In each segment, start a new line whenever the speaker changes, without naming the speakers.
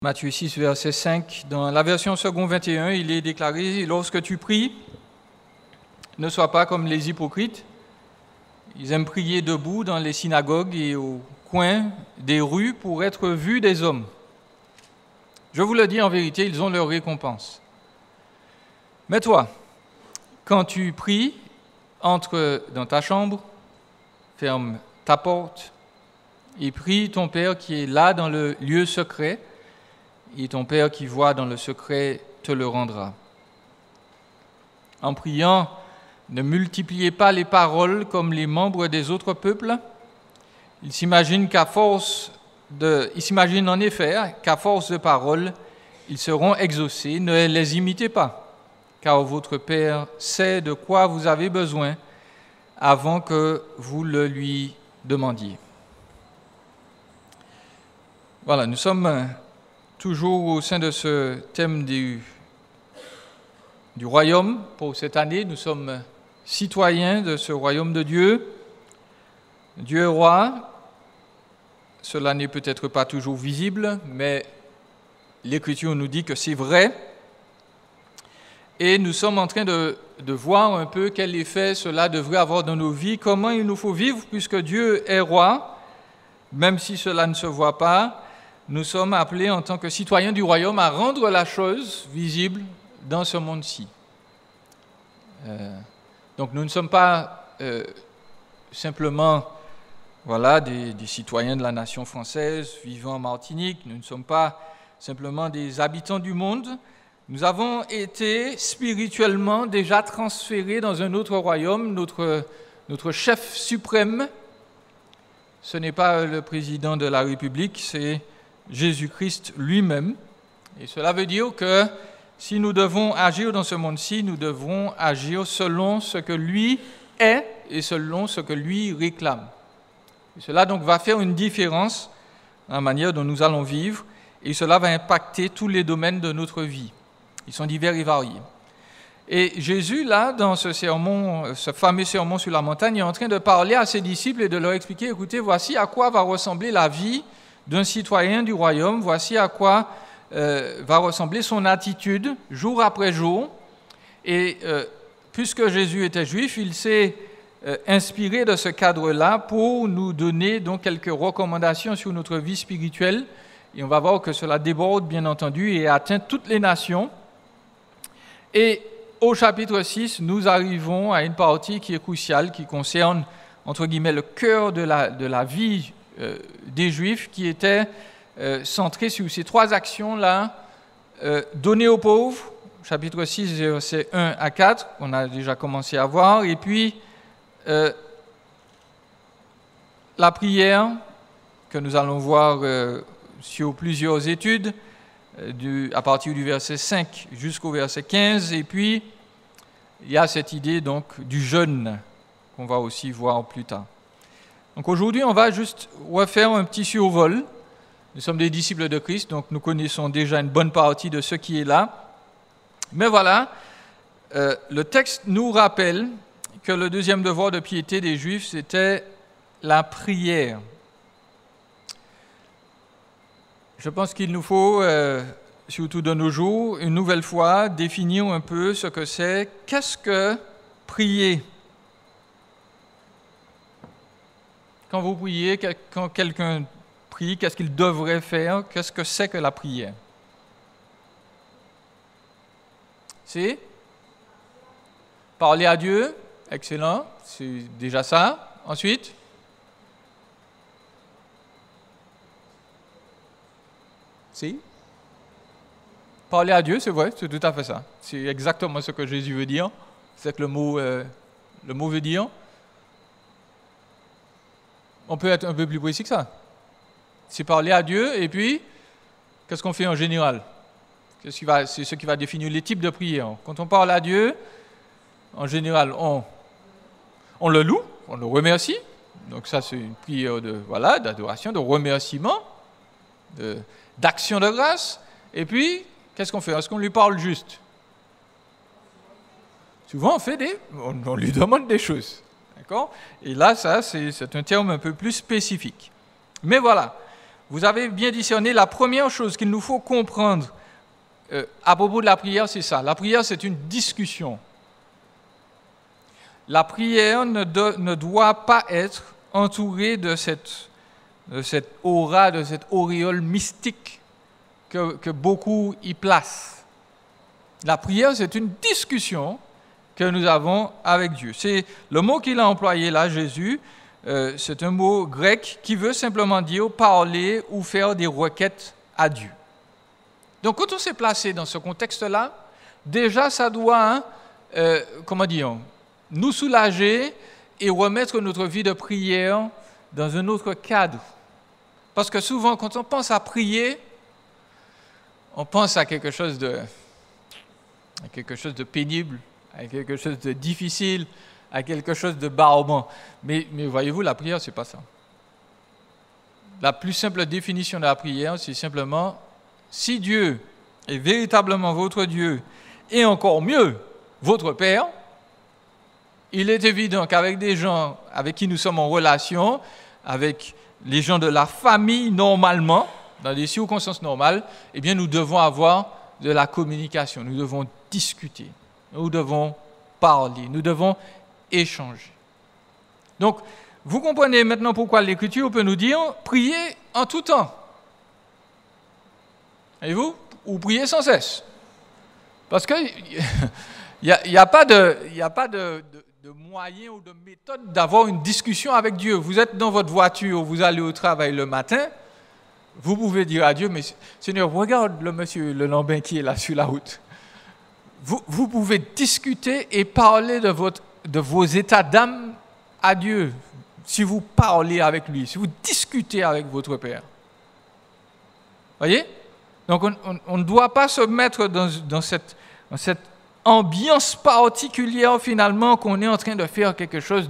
Matthieu 6, verset 5. Dans la version second 21, il est déclaré « Lorsque tu pries, ne sois pas comme les hypocrites. Ils aiment prier debout dans les synagogues et au coin des rues pour être vus des hommes. Je vous le dis en vérité, ils ont leur récompense. Mais toi, quand tu pries, entre dans ta chambre, ferme ta porte et prie ton Père qui est là dans le lieu secret, et ton Père qui voit dans le secret te le rendra. En priant, ne multipliez pas les paroles comme les membres des autres peuples. Ils s'imaginent en effet qu'à force de paroles, ils seront exaucés. Ne les imitez pas, car votre Père sait de quoi vous avez besoin avant que vous le lui demandiez. Voilà, nous sommes toujours au sein de ce thème du royaume pour cette année. Nous sommes citoyens de ce royaume de Dieu. Dieu est roi. Cela n'est peut-être pas toujours visible, mais l'Écriture nous dit que c'est vrai. Et nous sommes en train de voir un peu quel effet cela devrait avoir dans nos vies, comment il nous faut vivre, puisque Dieu est roi, même si cela ne se voit pas. Nous sommes appelés en tant que citoyens du royaume à rendre la chose visible dans ce monde-ci. Donc nous ne sommes pas simplement des citoyens de la nation française vivant en Martinique, nous ne sommes pas simplement des habitants du monde. Nous avons été spirituellement déjà transférés dans un autre royaume. Notre chef suprême, ce n'est pas le président de la République, c'est Jésus-Christ lui-même. Et cela veut dire que si nous devons agir dans ce monde-ci, nous devrons agir selon ce que lui est et selon ce que lui réclame. Et cela donc va faire une différence dans la manière dont nous allons vivre et cela va impacter tous les domaines de notre vie. Ils sont divers et variés. Et Jésus, là, dans ce sermon, ce fameux sermon sur la montagne, est en train de parler à ses disciples et de leur expliquer, écoutez, voici à quoi va ressembler la vie d'un citoyen du royaume, voici à quoi va ressembler son attitude jour après jour. Et puisque Jésus était juif, il s'est inspiré de ce cadre-là pour nous donner donc quelques recommandations sur notre vie spirituelle. Et on va voir que cela déborde, bien entendu, et atteint toutes les nations. Et au chapitre 6, nous arrivons à une partie qui est cruciale, qui concerne, entre guillemets, le cœur de la vie des Juifs, qui était centré sur ces trois actions-là. Donner aux pauvres, chapitre 6, versets 1 à 4, on a déjà commencé à voir, et puis la prière, que nous allons voir sur plusieurs études, à partir du verset 5 jusqu'au verset 15, et puis il y a cette idée donc du jeûne qu'on va aussi voir plus tard. Donc aujourd'hui, on va juste refaire un petit survol. Nous sommes des disciples de Christ, donc nous connaissons déjà une bonne partie de ce qui est là. Mais voilà, le texte nous rappelle que le deuxième devoir de piété des Juifs, c'était la prière. Je pense qu'il nous faut, surtout de nos jours, une nouvelle fois, définir un peu ce que c'est. Qu'est-ce que prier ? Quand vous priez, quand quelqu'un prie, qu'est-ce qu'il devrait faire? Qu'est-ce que c'est que la prière? C'est parler à Dieu, excellent, c'est déjà ça. Ensuite, si parler à Dieu, c'est vrai, c'est tout à fait ça. C'est exactement ce que Jésus veut dire. C'est que le mot veut dire. On peut être un peu plus précis que ça. C'est parler à Dieu, et puis, qu'est-ce qu'on fait en général? C'est ce qui va définir les types de prières. Quand on parle à Dieu, en général, on le loue, on le remercie. Donc ça, c'est une prière d'adoration, de remerciement, d'action de grâce. Et puis, qu'est-ce qu'on fait? Est-ce qu'on lui parle juste? Souvent, on lui demande des choses. D'accord? Et là, ça, c'est un terme un peu plus spécifique. Mais voilà, vous avez bien discerné, la première chose qu'il nous faut comprendre à propos de la prière, c'est ça. La prière, c'est une discussion. La prière ne doit pas être entourée de cette aura, de cette auréole mystique que beaucoup y placent. La prière, c'est une discussion que nous avons avec Dieu. C'est le mot qu'il a employé là, Jésus, c'est un mot grec qui veut simplement dire parler ou faire des requêtes à Dieu. Donc, quand on s'est placé dans ce contexte-là, déjà, ça doit, nous soulager et remettre notre vie de prière dans un autre cadre. Parce que souvent, quand on pense à prier, on pense à quelque chose de pénible, à quelque chose de difficile, à quelque chose de barbant. Mais voyez-vous, la prière, ce n'est pas ça. La plus simple définition de la prière, c'est simplement, si Dieu est véritablement votre Dieu, et encore mieux, votre Père, il est évident qu'avec des gens avec qui nous sommes en relation, avec les gens de la famille normalement, dans des circonstances normales, eh bien nous devons avoir de la communication, nous devons discuter, nous devons parler, nous devons échanger. Donc, vous comprenez maintenant pourquoi l'Écriture peut nous dire « priez en tout temps ». Voyez-vous? Ou priez sans cesse. Parce qu'il n'y a pas de moyen ou de méthode d'avoir une discussion avec Dieu. Vous êtes dans votre voiture, vous allez au travail le matin, vous pouvez dire à Dieu, mais Seigneur, regarde le monsieur, le lambin qui est là sur la route. Vous pouvez discuter et parler de vos états d'âme à Dieu, si vous parlez avec lui, si vous discutez avec votre Père. Voyez? Donc on ne doit pas se mettre dans cette ambiance particulière finalement qu'on est en train de faire quelque chose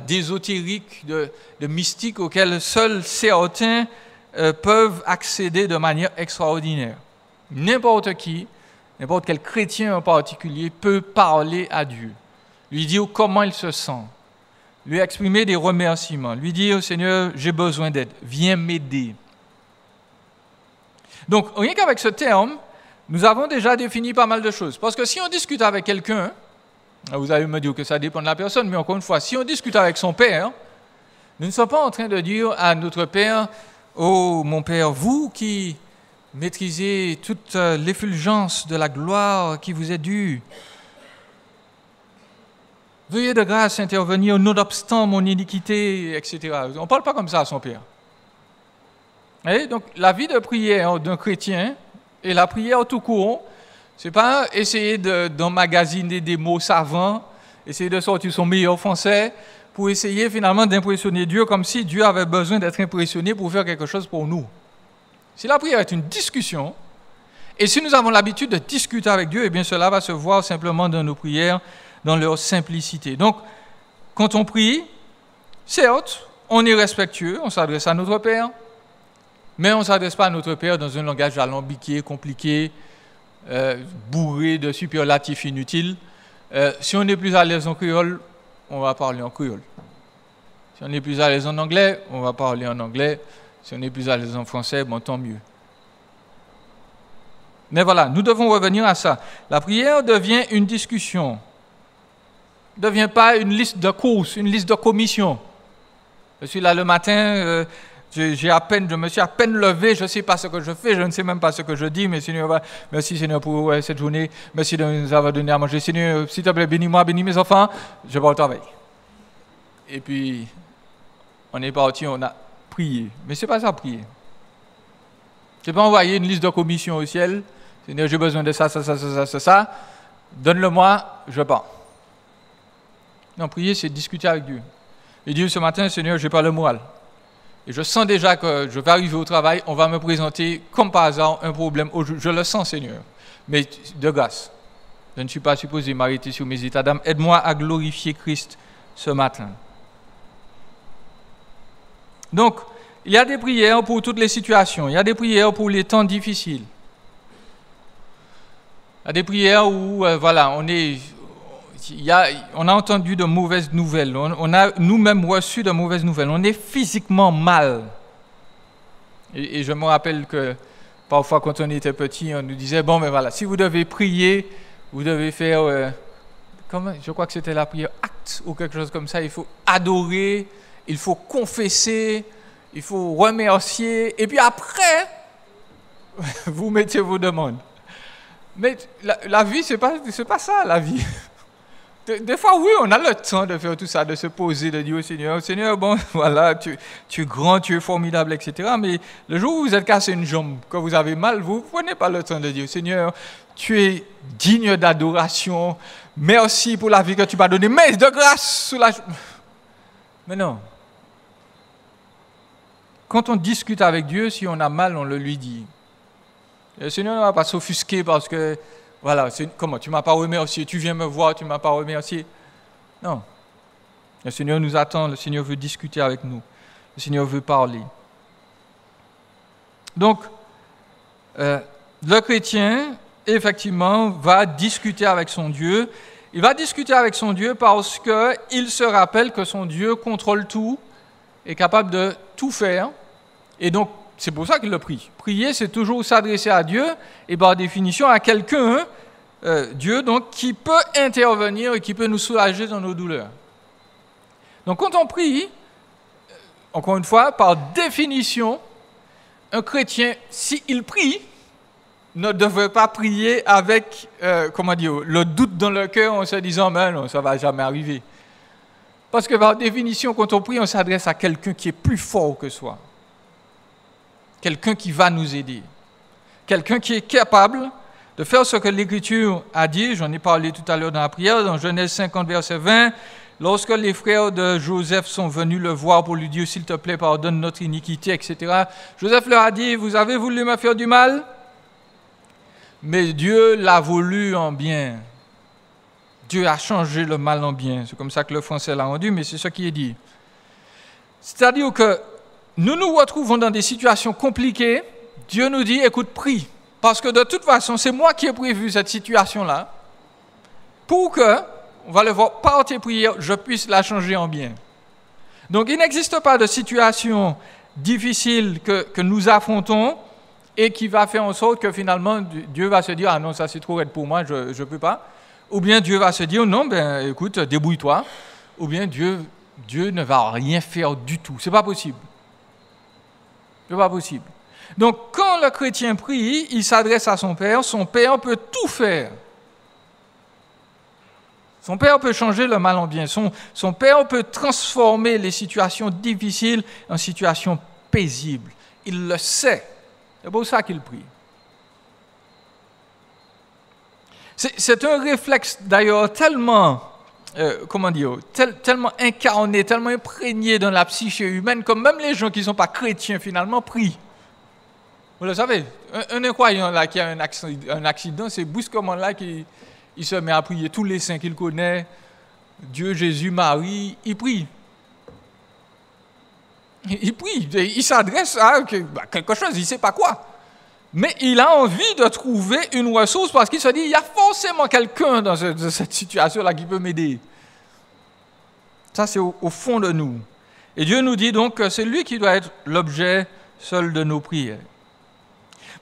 d'ésotérique, de mystique auquel seuls certains peuvent accéder de manière extraordinaire. N'importe qui, n'importe quel chrétien en particulier peut parler à Dieu, lui dire comment il se sent, lui exprimer des remerciements, lui dire « Seigneur, j'ai besoin d'aide, viens m'aider ». Donc, rien qu'avec ce terme, nous avons déjà défini pas mal de choses. Parce que si on discute avec quelqu'un, vous allez me dire que ça dépend de la personne, mais encore une fois, si on discute avec son père, nous ne sommes pas en train de dire à notre père « Oh, mon père, vous qui maîtrisez toute l'effulgence de la gloire qui vous est due, veuillez de grâce intervenir nonobstant mon iniquité, etc. » On ne parle pas comme ça à son père. Et donc, la vie de prière d'un chrétien et la prière tout court, ce n'est pas essayer d'emmagasiner des mots savants, essayer de sortir son meilleur français pour essayer finalement d'impressionner Dieu comme si Dieu avait besoin d'être impressionné pour faire quelque chose pour nous. Si la prière est une discussion, et si nous avons l'habitude de discuter avec Dieu, eh bien cela va se voir simplement dans nos prières, dans leur simplicité. Donc, quand on prie, certes, on est respectueux, on s'adresse à notre Père, mais on ne s'adresse pas à notre Père dans un langage alambiqué, compliqué, bourré de superlatifs inutiles. Si on est plus à l'aise en créole, on va parler en créole. Si on est plus à l'aise en anglais, on va parler en anglais. Si on est plus à l'aise en français, bon, tant mieux. Mais voilà, nous devons revenir à ça. La prière devient une discussion. Ne devient pas une liste de courses, une liste de commissions. Je suis là le matin... Je me suis à peine levé, je ne sais pas ce que je fais, je ne sais même pas ce que je dis, mais Seigneur, merci Seigneur pour cette journée, merci de nous avoir donné à manger. Seigneur, s'il te plaît, bénis-moi, bénis mes enfants, je vais au travail. Et puis, on est parti, on a prié. Mais ce n'est pas ça, prier. Je n'ai pas envoyé une liste de commissions au ciel. Seigneur, j'ai besoin de ça, donne-le-moi, je pars. Non, prier, c'est discuter avec Dieu. Et Dieu, ce matin, Seigneur, je n'ai pas le moral. Et je sens déjà que je vais arriver au travail, on va me présenter comme par hasard un problème. Je le sens, Seigneur. Mais de grâce, je ne suis pas supposé m'arrêter sur mes états d'âme. Aide-moi à glorifier Christ ce matin. Donc, il y a des prières pour toutes les situations. Il y a des prières pour les temps difficiles. Il y a des prières où, on a entendu de mauvaises nouvelles, on a nous-mêmes reçu de mauvaises nouvelles, on est physiquement mal. Et je me rappelle que parfois, quand on était petit, on nous disait, bon, mais voilà, si vous devez prier, vous devez faire, je crois que c'était la prière acte ou quelque chose comme ça, il faut adorer, il faut confesser, il faut remercier, et puis après, vous mettez vos demandes. Mais la vie, c'est pas ça, la vie. Des fois, oui, on a le temps de faire tout ça, de se poser, de dire au Seigneur, Seigneur, bon, voilà, tu es grand, tu es formidable, etc. Mais le jour où vous êtes cassé une jambe, que vous avez mal, vous ne prenez pas le temps de dire, Seigneur, tu es digne d'adoration, merci pour la vie que tu m'as donnée, mais de grâce sous la... Mais non. Quand on discute avec Dieu, si on a mal, on le lui dit. Le Seigneur ne va pas s'offusquer parce que, voilà, comment, tu ne m'as pas remercié, tu viens me voir, tu ne m'as pas remercié. Non. Le Seigneur nous attend, le Seigneur veut discuter avec nous, le Seigneur veut parler. Donc, le chrétien, effectivement, va discuter avec son Dieu. Il va discuter avec son Dieu parce qu'il se rappelle que son Dieu contrôle tout, est capable de tout faire, et donc, c'est pour ça qu'il le prie. Prier, c'est toujours s'adresser à Dieu, et par définition à quelqu'un, Dieu, donc, qui peut intervenir et qui peut nous soulager dans nos douleurs. Donc, quand on prie, encore une fois, par définition, un chrétien, s'il prie, ne devrait pas prier avec, le doute dans le cœur en se disant, mais non, ça ne va jamais arriver. Parce que par définition, quand on prie, on s'adresse à quelqu'un qui est plus fort que soi. Quelqu'un qui va nous aider. Quelqu'un qui est capable de faire ce que l'Écriture a dit. J'en ai parlé tout à l'heure dans la prière, dans Genèse 50, verset 20. Lorsque les frères de Joseph sont venus le voir pour lui dire, s'il te plaît, pardonne notre iniquité, etc. Joseph leur a dit, vous avez voulu me faire du mal, mais Dieu l'a voulu en bien. Dieu a changé le mal en bien. C'est comme ça que le français l'a rendu, mais c'est ce qui est dit. C'est-à-dire que nous nous retrouvons dans des situations compliquées. Dieu nous dit, écoute, prie. Parce que de toute façon, c'est moi qui ai prévu cette situation-là pour que, on va le voir, par tes prières, je puisse la changer en bien. Donc, il n'existe pas de situation difficile que nous affrontons et qui va faire en sorte que finalement, Dieu va se dire, ah non, ça c'est trop raide pour moi, je ne peux pas. Ou bien Dieu va se dire, non, ben écoute, débrouille-toi. Ou bien Dieu ne va rien faire du tout. C'est pas possible. C'est pas possible. Donc, quand le chrétien prie, il s'adresse à son Père peut tout faire. Son Père peut changer le mal en bien. Son Père peut transformer les situations difficiles en situations paisibles. Il le sait. C'est pour ça qu'il prie. C'est un réflexe d'ailleurs tellement, tellement incarné, tellement imprégné dans la psyché humaine, comme même les gens qui ne sont pas chrétiens finalement prient. Vous le savez, un incroyant là qui a un accident, c'est brusquement là qu'il se met à prier tous les saints qu'il connaît, Dieu, Jésus, Marie, il prie. Il prie, il s'adresse à quelque chose, il ne sait pas quoi. Mais il a envie de trouver une ressource parce qu'il se dit, il y a forcément quelqu'un dans cette situation-là qui peut m'aider. Ça, c'est au fond de nous. Et Dieu nous dit donc que c'est lui qui doit être l'objet seul de nos prières.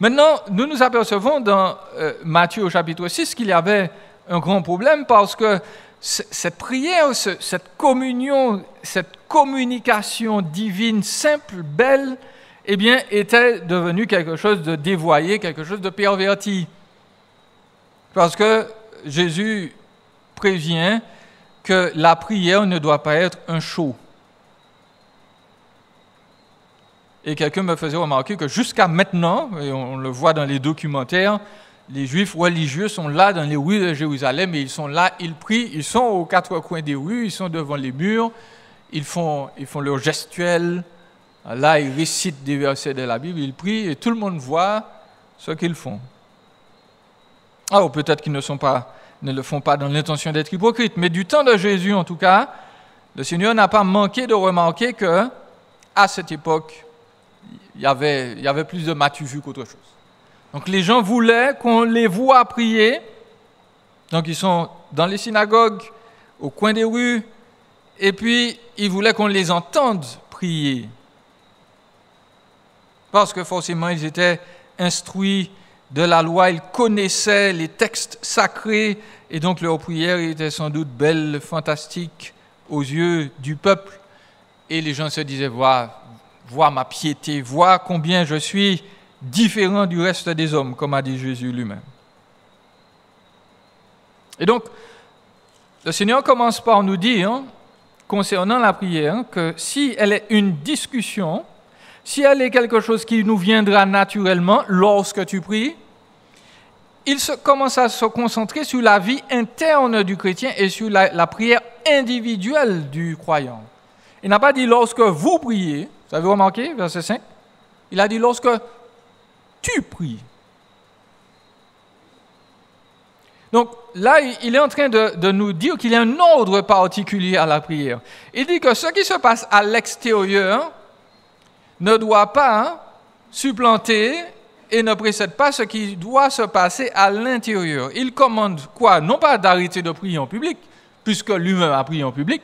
Maintenant, nous nous apercevons dans Matthieu au chapitre 6 qu'il y avait un grand problème parce que cette prière, cette communion, cette communication divine simple, belle, eh bien, était devenu quelque chose de dévoyé, quelque chose de perverti. Parce que Jésus prévient que la prière ne doit pas être un show. Et quelqu'un me faisait remarquer que jusqu'à maintenant, et on le voit dans les documentaires, les Juifs religieux sont là dans les rues de Jérusalem, et ils sont là, ils prient, ils sont aux quatre coins des rues, ils sont devant les murs, ils font leur gestuelle. Là, ils récitent des versets de la Bible, ils prient et tout le monde voit ce qu'ils font. Alors peut-être qu'ils ne le font pas dans l'intention d'être hypocrites, mais du temps de Jésus en tout cas, le Seigneur n'a pas manqué de remarquer que à cette époque, il y avait plus de m'as-tu vu qu'autre chose. Donc les gens voulaient qu'on les voie prier, donc ils sont dans les synagogues, au coin des rues, et puis ils voulaient qu'on les entende prier. parce que forcément ils étaient instruits de la loi, ils connaissaient les textes sacrés, et donc leurs prières étaient sans doute belles, fantastiques aux yeux du peuple, et les gens se disaient, vois ma piété, vois combien je suis différent du reste des hommes, comme a dit Jésus lui-même. Et donc, le Seigneur commence par nous dire, concernant la prière, que si elle est une discussion, si elle est quelque chose qui nous viendra naturellement lorsque tu pries, il commence à se concentrer sur la vie interne du chrétien et sur la prière individuelle du croyant. Il n'a pas dit lorsque vous priez, vous avez remarqué, verset 5, il a dit lorsque tu pries. Donc là, il est en train de nous dire qu'il y a un ordre particulier à la prière. Il dit que ce qui se passe à l'extérieur ne doit pas supplanter et ne précède pas ce qui doit se passer à l'intérieur. Il commande quoi? Non pas d'arrêter de prier en public, puisque lui-même a prié en public,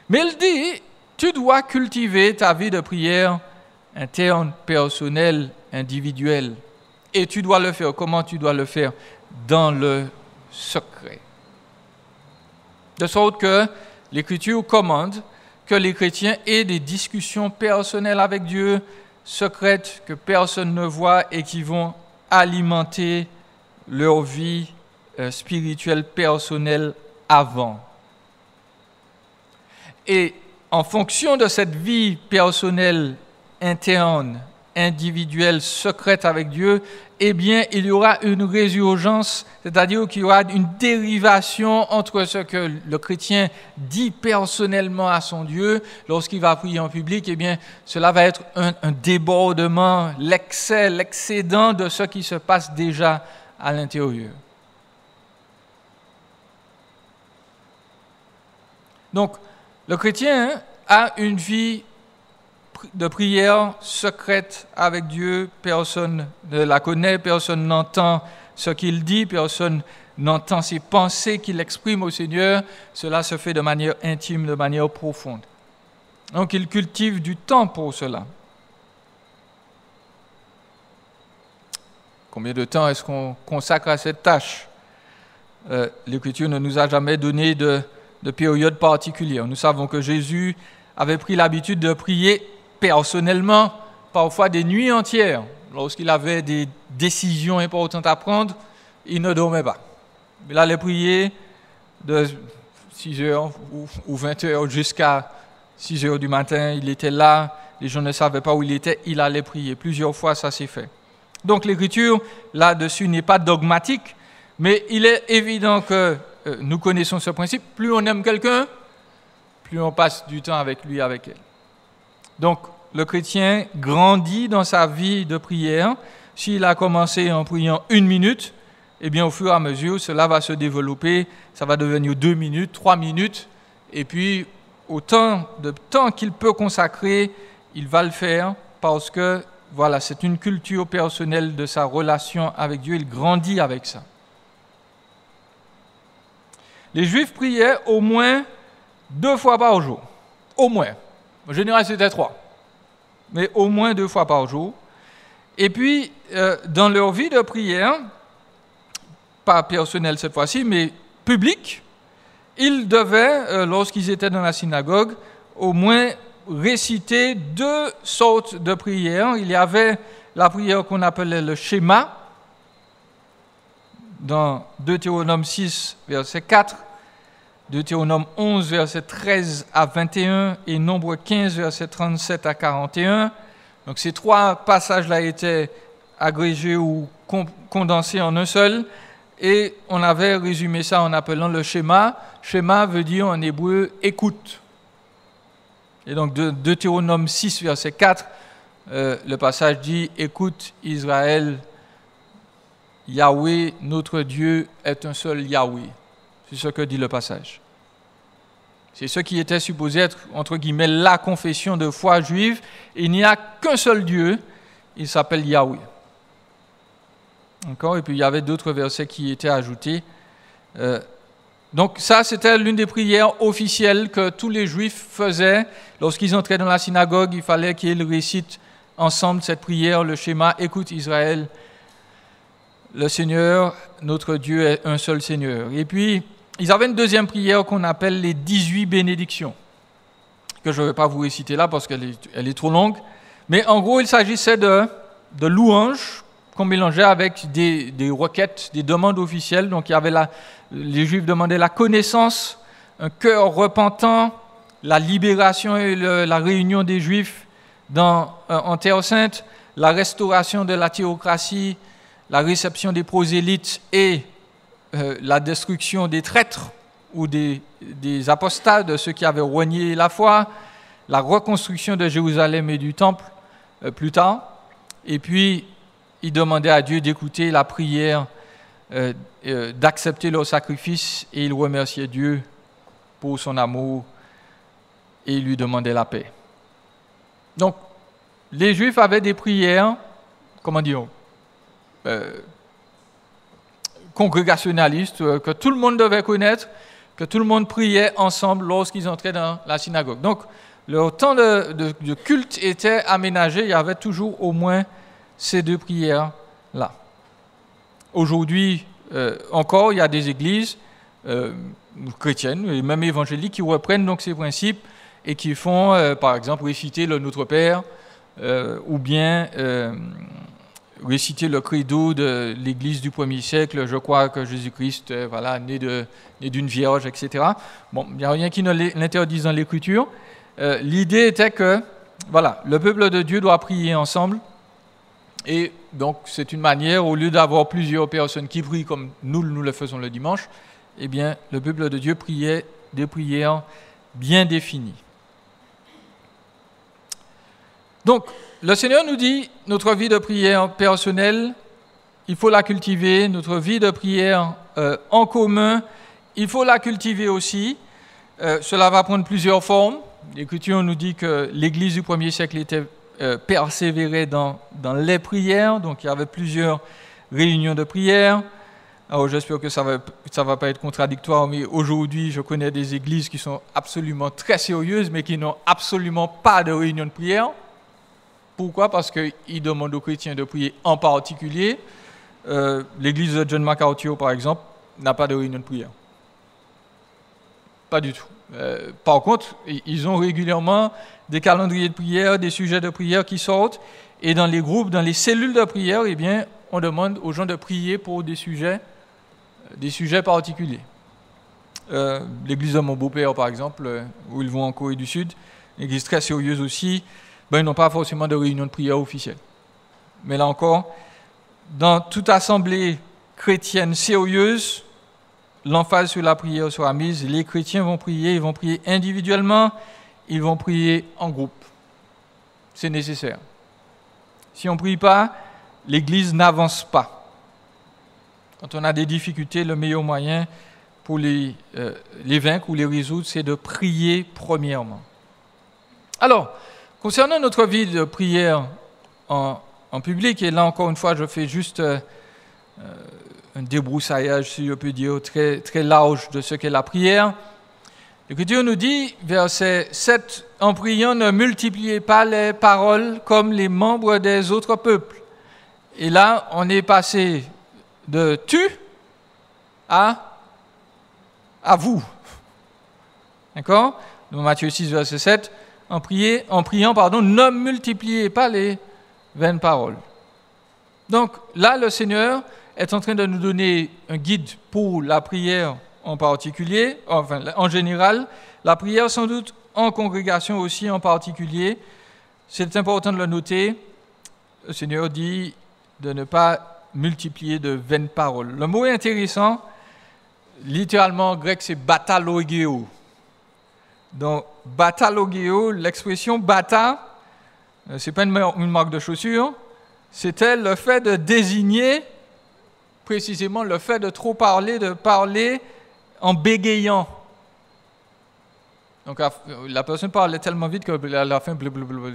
mais il dit, tu dois cultiver ta vie de prière interne, personnelle, individuelle. Et tu dois le faire. Comment tu dois le faire? Dans le secret. De sorte que l'Écriture commande que les chrétiens aient des discussions personnelles avec Dieu, secrètes, que personne ne voit et qui vont alimenter leur vie spirituelle personnelle avant. Et en fonction de cette vie personnelle, interne, individuelle, secrète avec Dieu, eh bien, il y aura une résurgence, c'est-à-dire qu'il y aura une dérivation entre ce que le chrétien dit personnellement à son Dieu lorsqu'il va prier en public, eh bien, cela va être un débordement, l'excès, l'excédent de ce qui se passe déjà à l'intérieur. Donc, le chrétien a une vie de prière secrète avec Dieu, personne ne la connaît, personne n'entend ce qu'il dit, personne n'entend ses pensées qu'il exprime au Seigneur. Cela se fait de manière intime, de manière profonde. Donc il cultive du temps pour cela. Combien de temps est-ce qu'on consacre à cette tâche? L'Écriture ne nous a jamais donné de période particulière. Nous savons que Jésus avait pris l'habitude de prier personnellement, parfois des nuits entières. Lorsqu'il avait des décisions importantes à prendre, il ne dormait pas. Il allait prier de 6h ou 20h jusqu'à 6h du matin. Il était là, les gens ne savaient pas où il était, il allait prier. Plusieurs fois, ça s'est fait. Donc l'Écriture, là-dessus, n'est pas dogmatique, mais il est évident que nous connaissons ce principe. Plus on aime quelqu'un, plus on passe du temps avec lui, avec elle. Donc, le chrétien grandit dans sa vie de prière. S'il a commencé en priant 1 minute, eh bien, au fur et à mesure, cela va se développer. Ça va devenir 2 minutes, 3 minutes. Et puis, autant de temps qu'il peut consacrer, il va le faire parce que, voilà, c'est une culture personnelle de sa relation avec Dieu. Il grandit avec ça. Les Juifs priaient au moins 2 fois par jour. Au moins. En général, c'était 3. Mais au moins 2 fois par jour. Et puis, dans leur vie de prière, pas personnelle cette fois-ci, mais publique, ils devaient, lorsqu'ils étaient dans la synagogue, au moins réciter 2 sortes de prières. Il y avait la prière qu'on appelait le schéma, dans Deutéronome 6, verset 4, Deutéronome 11, verset 13 à 21 et Nombre 15, verset 37 à 41. Donc ces 3 passages-là étaient agrégés ou condensés en un seul et on avait résumé ça en appelant le schéma. Schéma veut dire en hébreu « écoute ». Et donc de Deutéronome 6, verset 4, le passage dit « Écoute Israël, Yahweh, notre Dieu, est un seul Yahweh ». C'est ce que dit le passage. C'est ce qui était supposé être, entre guillemets, la confession de foi juive. Il n'y a qu'un seul Dieu, il s'appelle Yahweh. Encore, et puis il y avait d'autres versets qui étaient ajoutés. Donc ça, c'était l'une des prières officielles que tous les Juifs faisaient. Lorsqu'ils entraient dans la synagogue, il fallait qu'ils récitent ensemble cette prière, le schéma « Écoute Israël, le Seigneur, notre Dieu est un seul Seigneur ». Et puis, ils avaient une deuxième prière qu'on appelle les 18 bénédictions, que je ne vais pas vous réciter là parce qu'elle est trop longue. Mais en gros, il s'agissait de louanges qu'on mélangeait avec des requêtes, des demandes officielles. Donc, il y avait les Juifs demandaient la connaissance, un cœur repentant, la libération et la réunion des Juifs en Terre Sainte, la restauration de la théocratie, la réception des prosélytes et la destruction des traîtres ou des apostats, de ceux qui avaient renié la foi, la reconstruction de Jérusalem et du temple plus tard. Et puis, ils demandaient à Dieu d'écouter la prière, d'accepter leur sacrifice, et ils remerciaient Dieu pour son amour et ils lui demandaient la paix. Donc, les Juifs avaient des prières, comment dire, congrégationalistes, que tout le monde devait connaître, que tout le monde priait ensemble lorsqu'ils entraient dans la synagogue. Donc, leur temps de culte était aménagé, il y avait toujours au moins ces deux prières-là. Aujourd'hui, encore, il y a des églises chrétiennes et même évangéliques qui reprennent donc ces principes et qui font, par exemple, réciter le Notre Père ou bien réciter le credo de l'Église du 1er siècle, je crois que Jésus-Christ né d'une vierge, etc. Bon, il n'y a rien qui ne l'interdise dans l'Écriture. L'idée était que le peuple de Dieu doit prier ensemble. Et donc, c'est une manière, au lieu d'avoir plusieurs personnes qui prient comme nous le faisons le dimanche, eh bien, le peuple de Dieu priait des prières bien définies. Donc, le Seigneur nous dit, notre vie de prière personnelle, il faut la cultiver. Notre vie de prière en commun, il faut la cultiver aussi. Cela va prendre plusieurs formes. L'Écriture nous dit que l'Église du 1er siècle était persévérer dans les prières, donc il y avait plusieurs réunions de prière. Alors j'espère que ça va pas être contradictoire, mais aujourd'hui je connais des églises qui sont absolument très sérieuses, mais qui n'ont absolument pas de réunion de prière. Pourquoi ? Parce qu'ils demandent aux chrétiens de prier en particulier. L'église de John MacArthur, par exemple, n'a pas de réunion de prière. Pas du tout. Par contre, ils ont régulièrement des calendriers de prière, des sujets de prière qui sortent, et dans les groupes, dans les cellules de prière, eh bien, on demande aux gens de prier pour des sujets particuliers. L'église de mon beau-père, par exemple, où ils vont en Corée du Sud, une église très sérieuse aussi, ils n'ont pas forcément de réunion de prière officielle. Mais là encore, dans toute assemblée chrétienne sérieuse, l'emphase sur la prière sera mise. Les chrétiens vont prier, ils vont prier individuellement, ils vont prier en groupe. C'est nécessaire. Si on ne prie pas, l'Église n'avance pas. Quand on a des difficultés, le meilleur moyen pour les vaincre ou les résoudre, c'est de prier premièrement. Alors, concernant notre vie de prière en public, et là encore une fois, je fais juste un débroussaillage, si je peux dire, très, très large de ce qu'est la prière. L'Écriture nous dit, verset 7, « En priant, ne multipliez pas les paroles comme les membres des autres peuples. » Et là, on est passé de « tu » à « vous ». D'accord ? Dans Matthieu 6, verset 7, en priant, ne multipliez pas les vaines paroles. Donc là, le Seigneur est en train de nous donner un guide pour la prière en particulier, enfin en général, la prière sans doute en congrégation aussi en particulier. C'est important de le noter. Le Seigneur dit de ne pas multiplier de vaines paroles. Le mot est intéressant. Littéralement en grec, c'est batalogéo. Donc batalogéo, l'expression bata, c'est pas une marque de chaussure, c'était le fait de désigner précisément le fait de trop parler, de parler en bégayant. Donc la personne parlait tellement vite qu'à la fin,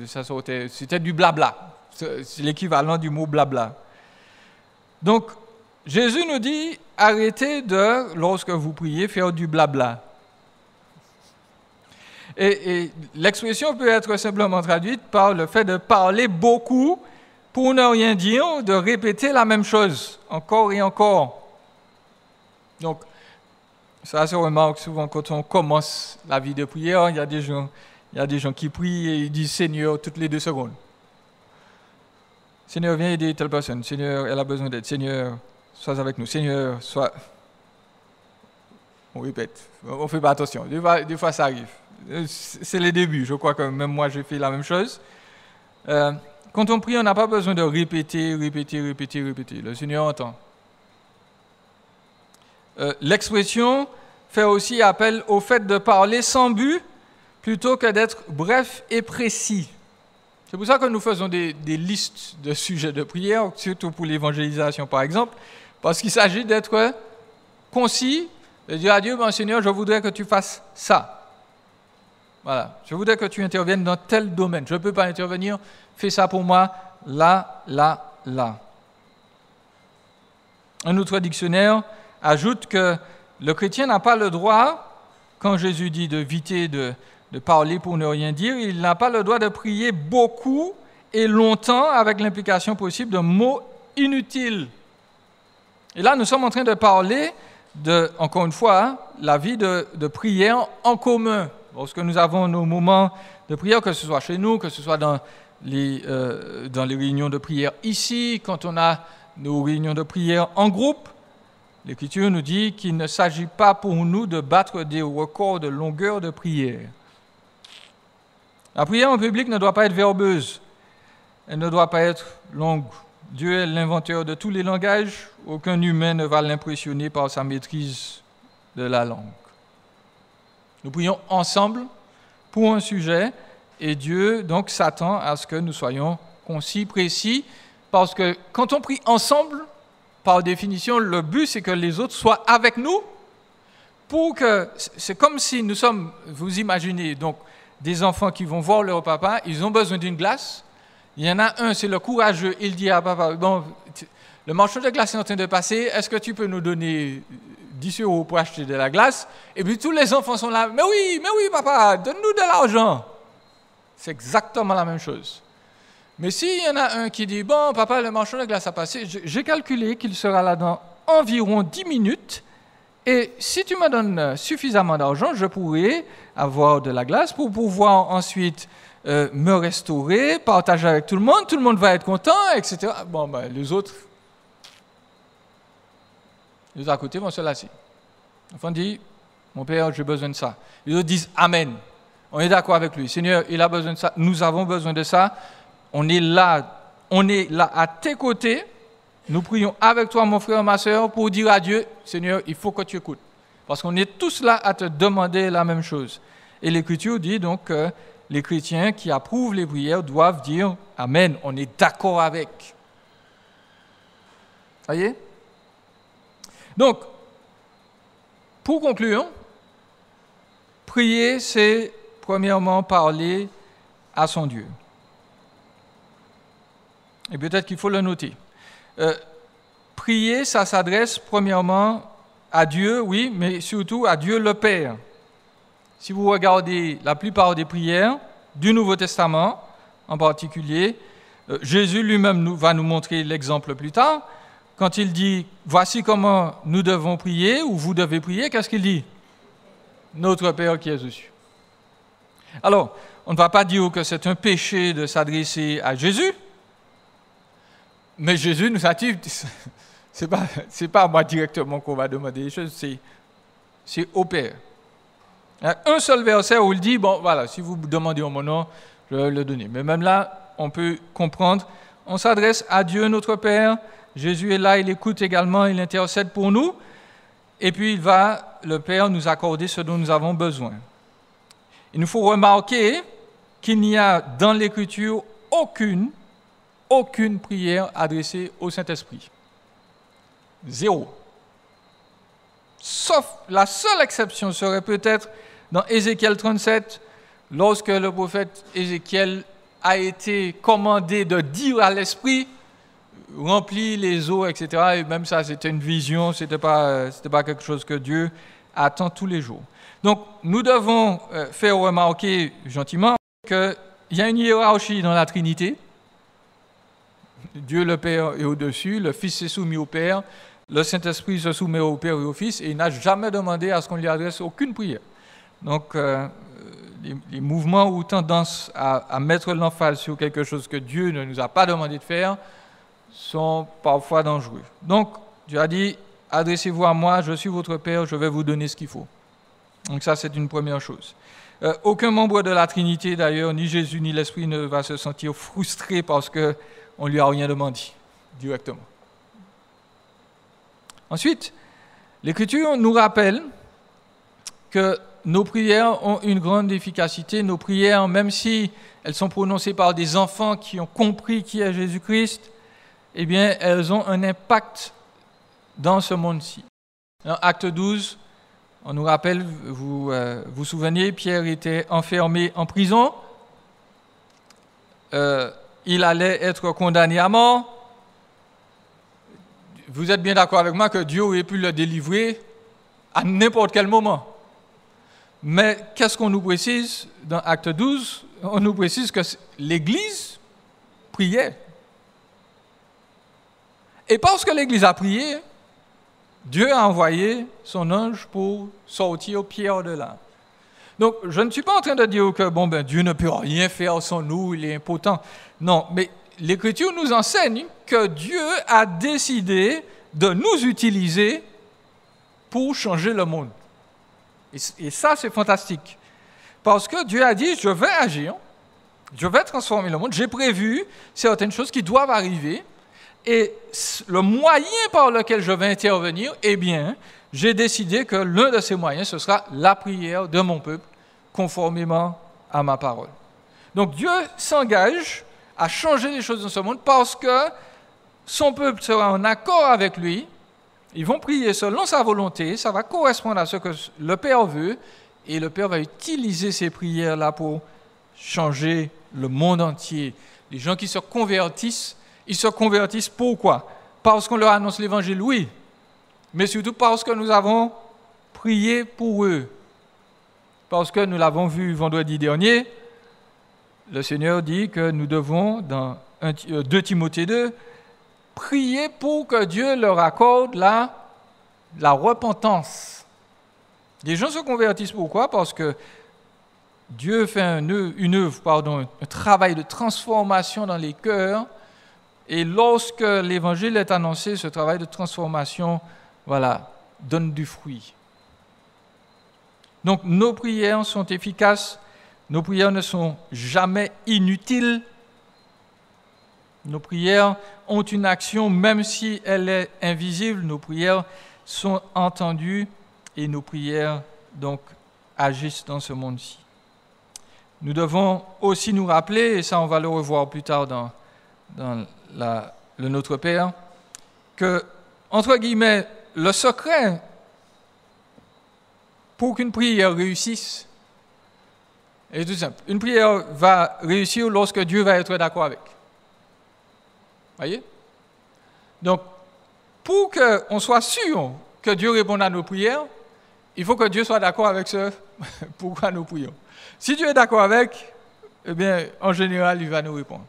ça sortait. C'était du blabla. C'est l'équivalent du mot blabla. Donc Jésus nous dit, arrêtez de, lorsque vous priez, faire du blabla. Et l'expression peut être simplement traduite par le fait de parler beaucoup pour ne rien dire, de répéter la même chose, encore et encore. Donc, ça se remarque souvent quand on commence la vie de prière, il y a des gens qui prient et ils disent Seigneur toutes les 2 secondes. Seigneur, viens aider telle personne. Seigneur, elle a besoin d'aide. Seigneur, sois avec nous. Seigneur, sois... On répète, on ne fait pas attention. Des fois, ça arrive. C'est les débuts. Je crois que même moi, j'ai fait la même chose. Quand on prie, on n'a pas besoin de répéter. Le Seigneur entend. L'expression fait aussi appel au fait de parler sans but plutôt que d'être bref et précis. C'est pour ça que nous faisons des listes de sujets de prière, surtout pour l'évangélisation par exemple, parce qu'il s'agit d'être concis, de dire à Dieu, bon, Seigneur, je voudrais que tu fasses ça. Voilà, je voudrais que tu interviennes dans tel domaine. Je ne peux pas intervenir, fais ça pour moi, là. Un autre dictionnaire ajoute que le chrétien n'a pas le droit, quand Jésus dit d'éviter de parler pour ne rien dire, il n'a pas le droit de prier beaucoup et longtemps avec l'implication possible de mots inutiles. Et là, nous sommes en train de parler de, encore une fois, la vie de prière en commun. Lorsque nous avons nos moments de prière, que ce soit chez nous, que ce soit dans les réunions de prière ici, quand on a nos réunions de prière en groupe, l'Écriture nous dit qu'il ne s'agit pas pour nous de battre des records de longueur de prière. La prière en public ne doit pas être verbeuse, elle ne doit pas être longue. Dieu est l'inventeur de tous les langages, aucun humain ne va l'impressionner par sa maîtrise de la langue. Nous prions ensemble pour un sujet et Dieu donc s'attend à ce que nous soyons concis, précis, parce que quand on prie ensemble, par définition, le but c'est que les autres soient avec nous pour que, c'est comme si nous sommes, vous imaginez, donc des enfants qui vont voir leur papa, ils ont besoin d'une glace. Il y en a un, c'est le courageux, il dit à papa, bon, le marchand de glace est en train de passer, est-ce que tu peux nous donner 10 € pour acheter de la glace? Et puis tous les enfants sont là, mais oui papa, donne-nous de l'argent. C'est exactement la même chose. Mais s'il y en a un qui dit, bon papa, le marchand de glace a passé, j'ai calculé qu'il sera là dans environ 10 minutes, et si tu me donnes suffisamment d'argent, je pourrai avoir de la glace pour pouvoir ensuite me restaurer, partager avec tout le monde va être content, etc. Bon, ben, les autres à côté vont se lasser. L'enfant dit, mon père, j'ai besoin de ça. Les autres disent, amen. On est d'accord avec lui. Seigneur, il a besoin de ça, nous avons besoin de ça. On est là à tes côtés. Nous prions avec toi, mon frère, ma soeur, pour dire à Dieu, Seigneur, il faut que tu écoutes. Parce qu'on est tous là à te demander la même chose. Et l'Écriture dit donc que les chrétiens qui approuvent les prières doivent dire amen. On est d'accord avec. Voyez? Donc, pour conclure, prier, c'est premièrement parler à son Dieu. Et peut-être qu'il faut le noter. Prier, ça s'adresse premièrement à Dieu, oui, mais surtout à Dieu le Père. Si vous regardez la plupart des prières du Nouveau Testament, en particulier, Jésus lui-même va nous montrer l'exemple plus tard. Quand il dit « Voici comment nous devons prier » ou « Vous devez prier », qu'est-ce qu'il dit? « Notre Père qui es aux cieux ». Alors, on ne va pas dire que c'est un péché de s'adresser à Jésus, mais Jésus nous a dit, c'est pas à moi directement qu'on va demander les choses, c'est au Père. Il y a un seul verset où il dit, bon voilà, si vous demandez en mon nom, je vais le donner. Mais même là, on peut comprendre, on s'adresse à Dieu notre Père, Jésus est là, il écoute également, il intercède pour nous, et puis le Père nous accorder ce dont nous avons besoin. Il nous faut remarquer qu'il n'y a dans l'Écriture aucune prière adressée au Saint-Esprit. 0. Sauf la seule exception serait peut-être dans Ézéchiel 37, lorsque le prophète Ézéchiel a été commandé de dire à l'Esprit, remplis les eaux, etc. Et même ça, c'était une vision, c'était pas quelque chose que Dieu attend tous les jours. Donc, nous devons faire remarquer gentiment qu'il y a une hiérarchie dans la Trinité. Dieu le Père est au-dessus, le Fils est soumis au Père, le Saint-Esprit se soumet au Père et au Fils, et il n'a jamais demandé à ce qu'on lui adresse aucune prière. Donc, les mouvements ou tendances à mettre l'emphase sur quelque chose que Dieu ne nous a pas demandé de faire sont parfois dangereux. Donc, Dieu a dit, adressez-vous à moi, je suis votre Père, je vais vous donner ce qu'il faut. Donc ça, c'est une première chose. Aucun membre de la Trinité, d'ailleurs, ni Jésus ni l'Esprit, ne va se sentir frustré parce qu'on ne lui a rien demandé directement. Ensuite, l'Écriture nous rappelle que nos prières ont une grande efficacité. Nos prières, même si elles sont prononcées par des enfants qui ont compris qui est Jésus-Christ, eh bien, elles ont un impact dans ce monde-ci. Dans Acte 12, on nous rappelle, vous vous souvenez, Pierre était enfermé en prison. Il allait être condamné à mort. Vous êtes bien d'accord avec moi que Dieu aurait pu le délivrer à n'importe quel moment. Mais qu'est-ce qu'on nous précise dans Acte 12? On nous précise que l'Église priait. Et parce que l'Église a prié, Dieu a envoyé son ange pour sortir Pierre de là. Donc, je ne suis pas en train de dire que Dieu ne peut rien faire sans nous, il est impotent. Non, mais l'Écriture nous enseigne que Dieu a décidé de nous utiliser pour changer le monde. Et ça, c'est fantastique. Parce que Dieu a dit, je vais agir, je vais transformer le monde, j'ai prévu certaines choses qui doivent arriver, et le moyen par lequel je vais intervenir, eh bien, j'ai décidé que l'un de ces moyens, ce sera la prière de mon peuple, conformément à ma parole. Donc Dieu s'engage à changer les choses dans ce monde parce que son peuple sera en accord avec lui. Ils vont prier selon sa volonté, ça va correspondre à ce que le Père veut, et le Père va utiliser ces prières-là pour changer le monde entier. Les gens qui se convertissent, ils se convertissent pourquoi? Parce qu'on leur annonce l'Évangile, oui, mais surtout parce que nous avons prié pour eux. Parce que nous l'avons vu vendredi dernier, le Seigneur dit que nous devons, dans 2 Timothée 2, prier pour que Dieu leur accorde la repentance. Les gens se convertissent pourquoi? Parce que Dieu fait un travail de transformation dans les cœurs. Et lorsque l'Évangile est annoncé, ce travail de transformation, donne du fruit. Donc nos prières sont efficaces, nos prières ne sont jamais inutiles. Nos prières ont une action, même si elle est invisible, nos prières sont entendues et nos prières, donc, agissent dans ce monde-ci. Nous devons aussi nous rappeler, et ça on va le revoir plus tard dans le Notre Père, que, entre guillemets, le secret pour qu'une prière réussisse est tout simple. Une prière va réussir lorsque Dieu va être d'accord avec. Voyez? Donc, pour qu'on soit sûr que Dieu réponde à nos prières, il faut que Dieu soit d'accord avec ce pourquoi nous prions. Si Dieu est d'accord avec, eh bien, en général, il va nous répondre.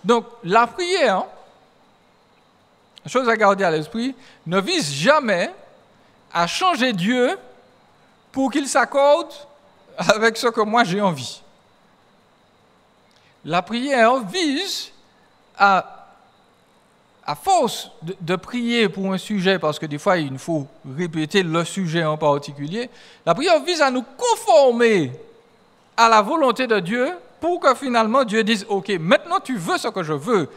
Donc, la prière, chose à garder à l'esprit, ne vise jamais à changer Dieu pour qu'il s'accorde avec ce que moi j'ai envie. La prière vise à force de prier pour un sujet, parce que des fois il faut répéter le sujet en particulier, la prière vise à nous conformer à la volonté de Dieu pour que finalement Dieu dise « Ok, maintenant tu veux ce que je veux,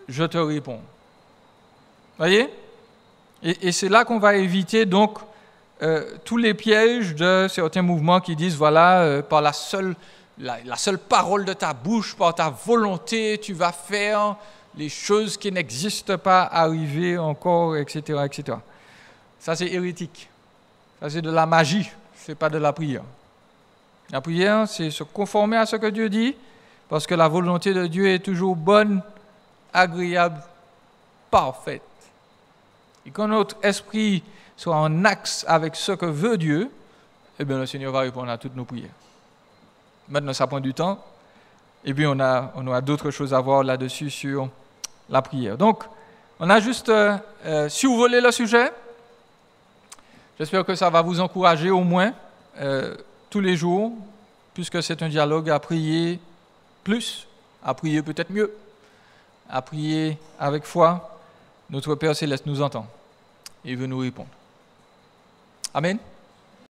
je te réponds. » Voyez? Et c'est là qu'on va éviter donc tous les pièges de certains mouvements qui disent par la seule parole de ta bouche, par ta volonté, tu vas faire les choses qui n'existent pas arriver encore, etc., etc. Ça, c'est hérétique. Ça, c'est de la magie. Ce n'est pas de la prière. La prière, c'est se conformer à ce que Dieu dit, parce que la volonté de Dieu est toujours bonne, agréable, parfaite. Et quand notre esprit soit en axe avec ce que veut Dieu, eh bien le Seigneur va répondre à toutes nos prières. Maintenant, ça prend du temps. Et puis, on a d'autres choses à voir là-dessus sur la prière. Donc, on a juste survolé le sujet. J'espère que ça va vous encourager au moins tous les jours, puisque c'est un dialogue à prier plus, à prier peut-être mieux, à prier avec foi. Notre Père Céleste nous entend et veut nous répondre. Amen.